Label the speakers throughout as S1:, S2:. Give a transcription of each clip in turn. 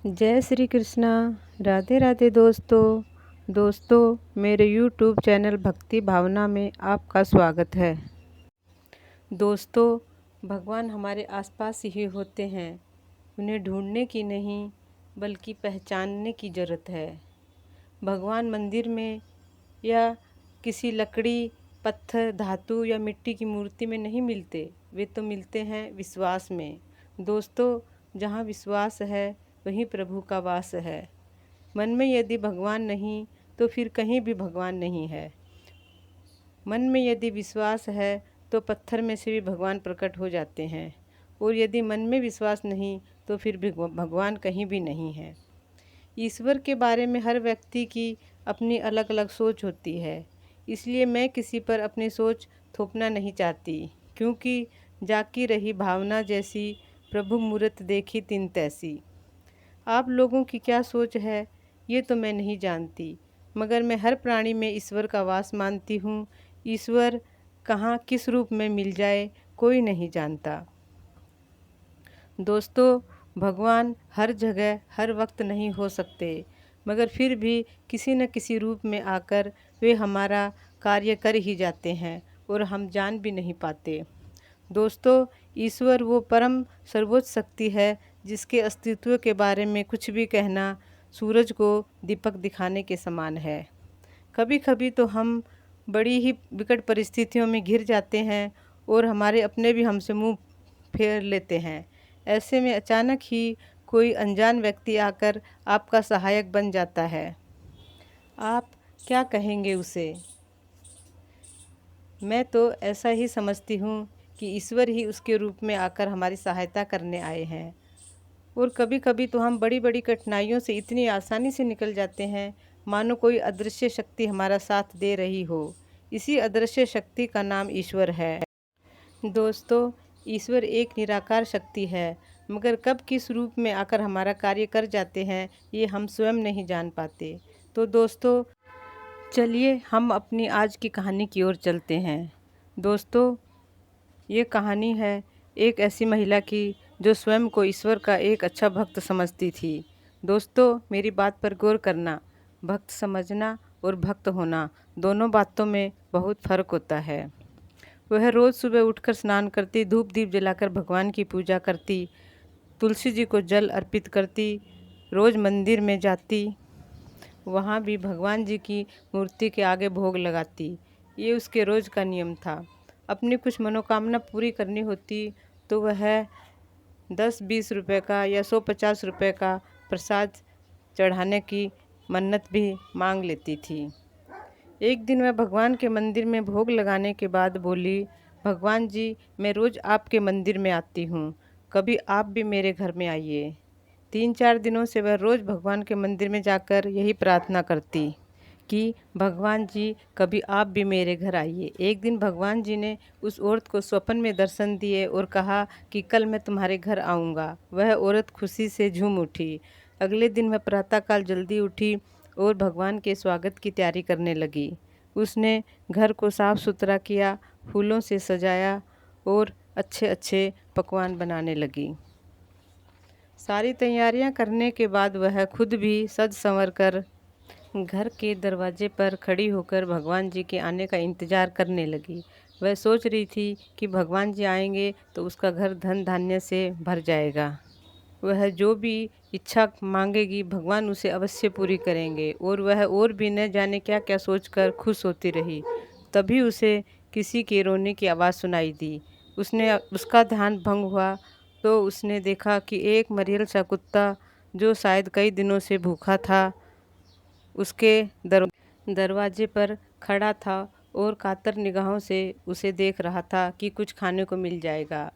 S1: जय श्री कृष्णा। राधे राधे दोस्तों मेरे यूट्यूब चैनल भक्ति भावना में आपका स्वागत है। दोस्तों, भगवान हमारे आसपास ही होते हैं। उन्हें ढूंढने की नहीं बल्कि पहचानने की ज़रूरत है। भगवान मंदिर में या किसी लकड़ी, पत्थर, धातु या मिट्टी की मूर्ति में नहीं मिलते। वे तो मिलते हैं विश्वास में। दोस्तों, जहाँ विश्वास है वहीं प्रभु का वास है। मन में यदि भगवान नहीं तो फिर कहीं भी भगवान नहीं है। मन में यदि विश्वास है तो पत्थर में से भी भगवान प्रकट हो जाते हैं, और यदि मन में विश्वास नहीं तो फिर भी भगवान कहीं भी नहीं है। ईश्वर के बारे में हर व्यक्ति की अपनी अलग अलग सोच होती है, इसलिए मैं किसी पर अपनी सोच थोपना नहीं चाहती, क्योंकि जाकी रही भावना जैसी, प्रभु मूरत देखी तिन तैसी। आप लोगों की क्या सोच है ये तो मैं नहीं जानती, मगर मैं हर प्राणी में ईश्वर का वास मानती हूँ। ईश्वर कहाँ किस रूप में मिल जाए कोई नहीं जानता। दोस्तों, भगवान हर जगह हर वक्त नहीं हो सकते, मगर फिर भी किसी न किसी रूप में आकर वे हमारा कार्य कर ही जाते हैं और हम जान भी नहीं पाते। दोस्तों, ईश्वर वो परम सर्वोच्च शक्ति है जिसके अस्तित्व के बारे में कुछ भी कहना सूरज को दीपक दिखाने के समान है। कभी कभी तो हम बड़ी ही विकट परिस्थितियों में घिर जाते हैं और हमारे अपने भी हमसे मुंह फेर लेते हैं। ऐसे में अचानक ही कोई अनजान व्यक्ति आकर आपका सहायक बन जाता है। आप क्या कहेंगे उसे? मैं तो ऐसा ही समझती हूँ कि ईश्वर ही उसके रूप में आकर हमारी सहायता करने आए हैं। और कभी कभी तो हम बड़ी बड़ी कठिनाइयों से इतनी आसानी से निकल जाते हैं, मानो कोई अदृश्य शक्ति हमारा साथ दे रही हो। इसी अदृश्य शक्ति का नाम ईश्वर है। दोस्तों, ईश्वर एक निराकार शक्ति है, मगर कब किस रूप में आकर हमारा कार्य कर जाते हैं ये हम स्वयं नहीं जान पाते। तो दोस्तों, चलिए हम अपनी आज की कहानी की ओर चलते हैं। दोस्तों, ये कहानी है एक ऐसी महिला की जो स्वयं को ईश्वर का एक अच्छा भक्त समझती थी। दोस्तों, मेरी बात पर गौर करना। भक्त समझना और भक्त होना दोनों बातों में बहुत फ़र्क होता है। वह रोज़ सुबह उठकर स्नान करती, धूप दीप जलाकर भगवान की पूजा करती, तुलसी जी को जल अर्पित करती, रोज़ मंदिर में जाती, वहाँ भी भगवान जी की मूर्ति के आगे भोग लगाती। ये उसके रोज़ का नियम था। अपनी कुछ मनोकामना पूरी करनी होती तो वह 10-20 रुपए का या 100-50 रुपए का प्रसाद चढ़ाने की मन्नत भी मांग लेती थी। एक दिन वह भगवान के मंदिर में भोग लगाने के बाद बोली, भगवान जी, मैं रोज़ आपके मंदिर में आती हूँ, कभी आप भी मेरे घर में आइए। 3-4 दिनों से वह रोज़ भगवान के मंदिर में जाकर यही प्रार्थना करती कि भगवान जी, कभी आप भी मेरे घर आइए। एक दिन भगवान जी ने उस औरत को स्वप्न में दर्शन दिए और कहा कि कल मैं तुम्हारे घर आऊँगा। वह औरत खुशी से झूम उठी। अगले दिन वह प्रातःकाल जल्दी उठी और भगवान के स्वागत की तैयारी करने लगी। उसने घर को साफ सुथरा किया, फूलों से सजाया और अच्छे अच्छे पकवान बनाने लगी। सारी तैयारियां करने के बाद वह खुद भी सज संवर कर घर के दरवाजे पर खड़ी होकर भगवान जी के आने का इंतज़ार करने लगी। वह सोच रही थी कि भगवान जी आएंगे तो उसका घर धन धान्य से भर जाएगा। वह जो भी इच्छा मांगेगी भगवान उसे अवश्य पूरी करेंगे, और वह और भी न जाने क्या क्या सोचकर खुश होती रही। तभी उसे किसी के रोने की आवाज़ सुनाई दी। उसका ध्यान भंग हुआ तो उसने देखा कि एक मरियल सा कुत्ता, जो शायद कई दिनों से भूखा था, उसके दरवाजे पर खड़ा था और कातर निगाहों से उसे देख रहा था कि कुछ खाने को मिल जाएगा।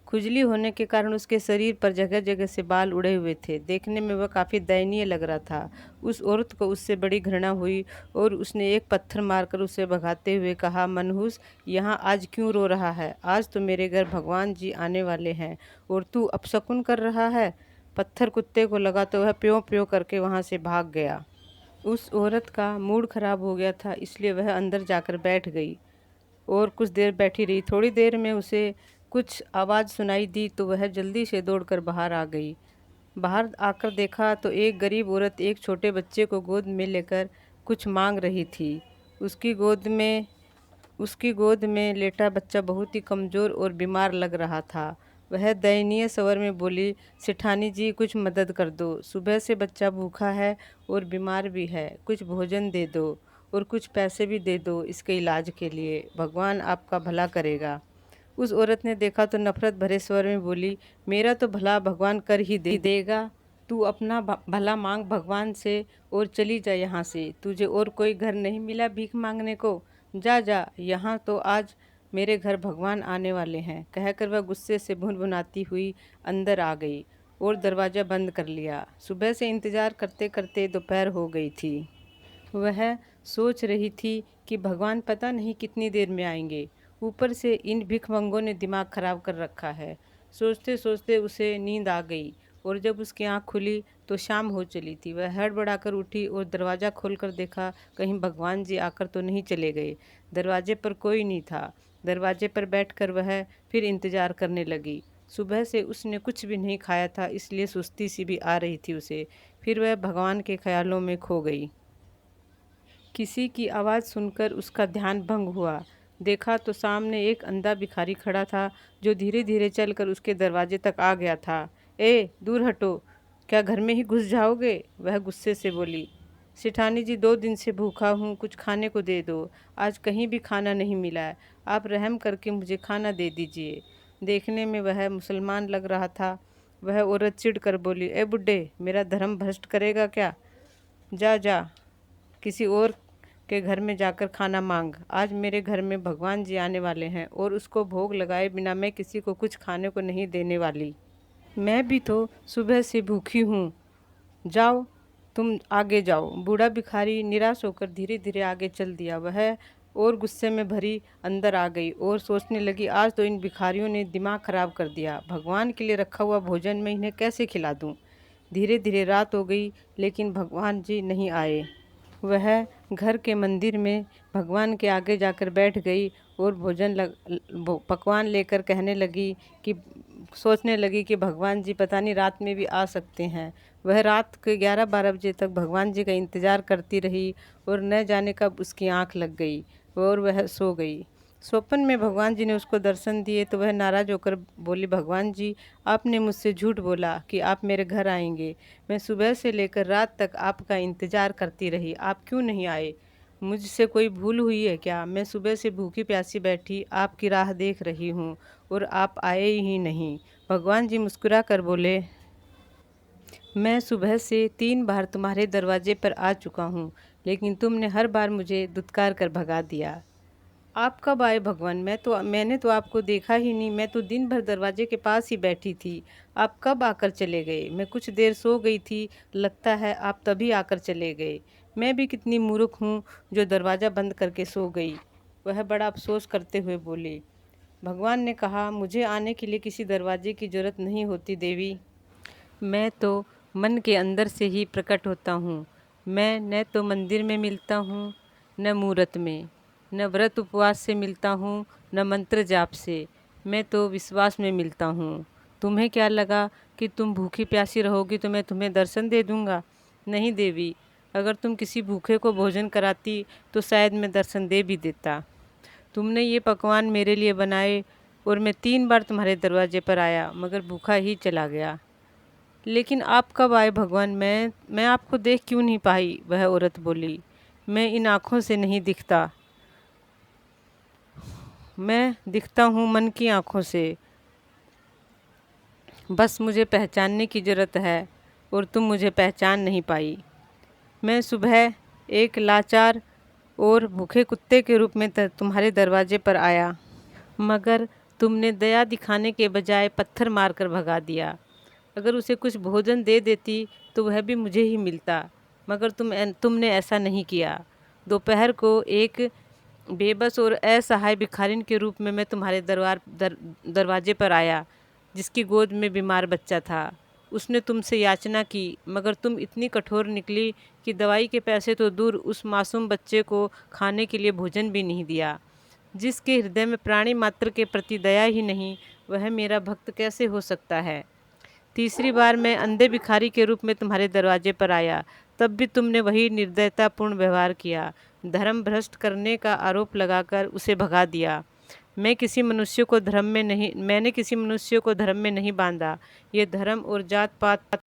S1: खुजली होने के कारण उसके शरीर पर जगह जगह से बाल उड़े हुए थे। देखने में वह काफ़ी दयनीय लग रहा था। उस औरत को उससे बड़ी घृणा हुई और उसने एक पत्थर मारकर उसे भगाते हुए कहा, मनहूस, यहाँ आज क्यों रो रहा है? आज तो मेरे घर भगवान जी आने वाले हैं और तू अपशकुन कर रहा है। पत्थर कुत्ते को लगा तो वह प्यों प्यों करके वहाँ से भाग गया। उस औरत का मूड खराब हो गया था, इसलिए वह अंदर जाकर बैठ गई और कुछ देर बैठी रही। थोड़ी देर में उसे कुछ आवाज़ सुनाई दी तो वह जल्दी से दौड़कर बाहर आ गई। बाहर आकर देखा तो एक गरीब औरत एक छोटे बच्चे को गोद में लेकर कुछ मांग रही थी। उसकी गोद में लेटा बच्चा बहुत ही कमज़ोर और बीमार लग रहा था। वह दयनीय स्वर में बोली, सेठानी जी कुछ मदद कर दो, सुबह से बच्चा भूखा है और बीमार भी है, कुछ भोजन दे दो और कुछ पैसे भी दे दो इसके इलाज के लिए, भगवान आपका भला करेगा। उस औरत ने देखा तो नफरत भरे स्वर में बोली, मेरा तो भला भगवान कर ही देगा, तू अपना भला मांग भगवान से और चली जा यहाँ से। तुझे और कोई घर नहीं मिला भीख मांगने को? जा जा, यहाँ तो आज मेरे घर भगवान आने वाले हैं। कहकर वह गुस्से से भुनभुनाती हुई अंदर आ गई और दरवाज़ा बंद कर लिया। सुबह से इंतज़ार करते करते दोपहर हो गई थी। वह सोच रही थी कि भगवान पता नहीं कितनी देर में आएंगे। ऊपर से इन भिखमंगों ने दिमाग खराब कर रखा है। सोचते सोचते उसे नींद आ गई और जब उसकी आंख खुली तो शाम हो चली थी। वह हड़बड़ाकर उठी और दरवाज़ा खोलकर देखा कहीं भगवान जी आकर तो नहीं चले गए। दरवाजे पर कोई नहीं था। दरवाजे पर बैठकर वह फिर इंतज़ार करने लगी। सुबह से उसने कुछ भी नहीं खाया था, इसलिए सुस्ती सी भी आ रही थी उसे। फिर वह भगवान के ख्यालों में खो गई। किसी की आवाज़ सुनकर उसका ध्यान भंग हुआ। देखा तो सामने एक अंधा भिखारी खड़ा था जो धीरे धीरे चलकर उसके दरवाजे तक आ गया था। ए, दूर हटो, क्या घर में ही घुस जाओगे? वह गुस्से से बोली। सेठानी जी 2 दिन से भूखा हूँ, कुछ खाने को दे दो। आज कहीं भी खाना नहीं मिला है, आप रहम करके मुझे खाना दे दीजिए। देखने में वह मुसलमान लग रहा था। वह औरत चिढ़ कर बोली, ए बुड्ढे, मेरा धर्म भ्रष्ट करेगा क्या? जा जा, किसी और के घर में जाकर खाना मांग। आज मेरे घर में भगवान जी आने वाले हैं और उसको भोग लगाए बिना मैं किसी को कुछ खाने को नहीं देने वाली। मैं भी तो सुबह से भूखी हूँ। जाओ, तुम आगे जाओ। बूढ़ा भिखारी निराश होकर धीरे धीरे आगे चल दिया। वह और गुस्से में भरी अंदर आ गई और सोचने लगी, आज तो इन भिखारियों ने दिमाग खराब कर दिया। भगवान के लिए रखा हुआ भोजन मैं इन्हें कैसे खिला दूँ? धीरे धीरे रात हो गई लेकिन भगवान जी नहीं आए। वह घर के मंदिर में भगवान के आगे जाकर बैठ गई और पकवान लेकर सोचने लगी कि भगवान जी पता नहीं रात में भी आ सकते हैं। वह रात के 11-12 बजे तक भगवान जी का इंतज़ार करती रही और न जाने कब उसकी आंख लग गई और वह सो गई। स्वप्न में भगवान जी ने उसको दर्शन दिए तो वह नाराज़ होकर बोली, भगवान जी, आपने मुझसे झूठ बोला कि आप मेरे घर आएंगे। मैं सुबह से लेकर रात तक आपका इंतज़ार करती रही, आप क्यों नहीं आए? मुझसे कोई भूल हुई है क्या? मैं सुबह से भूखी प्यासी बैठी आपकी राह देख रही हूँ और आप आए ही नहीं। भगवान जी मुस्कुरा कर बोले, मैं सुबह से 3 बार तुम्हारे दरवाजे पर आ चुका हूँ, लेकिन तुमने हर बार मुझे दुत्कार कर भगा दिया। आप कब आए भगवान? मैंने तो आपको देखा ही नहीं। मैं तो दिन भर दरवाजे के पास ही बैठी थी। आप कब आकर चले गए? मैं कुछ देर सो गई थी, लगता है आप तभी आकर चले गए। मैं भी कितनी मूर्ख हूँ जो दरवाज़ा बंद करके सो गई। वह बड़ा अफसोस करते हुए बोली। भगवान ने कहा, मुझे आने के लिए किसी दरवाजे की ज़रूरत नहीं होती देवी। मैं तो मन के अंदर से ही प्रकट होता हूँ। मैं न तो मंदिर में मिलता हूँ न मूरत में, न व्रत उपवास से मिलता हूँ न मंत्र जाप से। मैं तो विश्वास में मिलता हूँ। तुम्हें क्या लगा कि तुम भूखी प्यासी रहोगी तो मैं तुम्हें दर्शन दे दूँगा? नहीं देवी, अगर तुम किसी भूखे को भोजन कराती तो शायद मैं दर्शन दे भी देता। तुमने ये पकवान मेरे लिए बनाए और मैं 3 बार तुम्हारे दरवाजे पर आया मगर भूखा ही चला गया। लेकिन आप कब आए भगवान? मैं आपको देख क्यों नहीं पाई? वह औरत बोली, मैं इन आँखों से नहीं दिखता, मैं दिखता हूँ मन की आँखों से। बस मुझे पहचानने की ज़रूरत है और तुम मुझे पहचान नहीं पाई। मैं सुबह एक लाचार और भूखे कुत्ते के रूप में तुम्हारे दरवाजे पर आया, मगर तुमने दया दिखाने के बजाय पत्थर मारकर भगा दिया। अगर उसे कुछ भोजन दे देती तो वह भी मुझे ही मिलता, मगर तुमने ऐसा नहीं किया। दोपहर को एक बेबस और असहाय भिखारिन के रूप में मैं तुम्हारे दरवाजे पर आया, जिसकी गोद में बीमार बच्चा था। उसने तुमसे याचना की, मगर तुम इतनी कठोर निकली कि दवाई के पैसे तो दूर, उस मासूम बच्चे को खाने के लिए भोजन भी नहीं दिया। जिसके हृदय में प्राणी मात्र के प्रति दया ही नहीं, वह मेरा भक्त कैसे हो सकता है? तीसरी बार मैं अंधे भिखारी के रूप में तुम्हारे दरवाजे पर आया, तब भी तुमने वही निर्दयतापूर्ण व्यवहार किया। धर्म भ्रष्ट करने का आरोप लगाकर उसे भगा दिया। मैंने किसी मनुष्य को धर्म में नहीं बांधा। ये धर्म और जात पात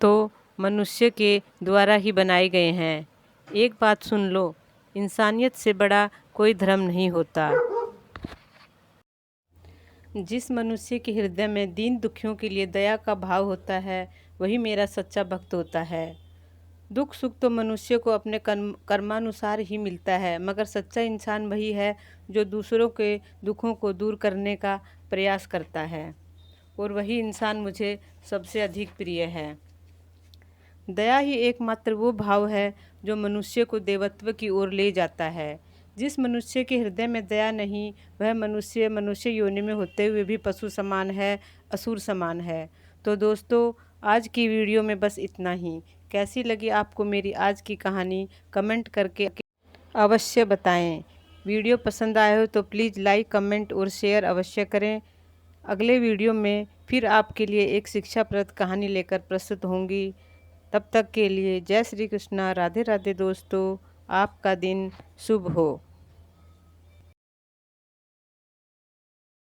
S1: तो मनुष्य के द्वारा ही बनाए गए हैं। एक बात सुन लो, इंसानियत से बड़ा कोई धर्म नहीं होता। जिस मनुष्य के हृदय में दीन दुखियों के लिए दया का भाव होता है, वही मेरा सच्चा भक्त होता है। दुख सुख तो मनुष्य को अपने कर्मानुसार ही मिलता है, मगर सच्चा इंसान वही है जो दूसरों के दुखों को दूर करने का प्रयास करता है, और वही इंसान मुझे सबसे अधिक प्रिय है। दया ही एकमात्र वो भाव है जो मनुष्य को देवत्व की ओर ले जाता है। जिस मनुष्य के हृदय में दया नहीं, वह मनुष्य योनि में होते हुए भी पशु समान है, असुर समान है। तो दोस्तों, आज की वीडियो में बस इतना ही। कैसी लगी आपको मेरी आज की कहानी, कमेंट करके अवश्य बताएं। वीडियो पसंद आए हो तो प्लीज़ लाइक, कमेंट और शेयर अवश्य करें। अगले वीडियो में फिर आपके लिए एक शिक्षाप्रद कहानी लेकर प्रस्तुत होंगी। तब तक के लिए जय श्री कृष्णा, राधे राधे दोस्तों। आपका दिन शुभ हो।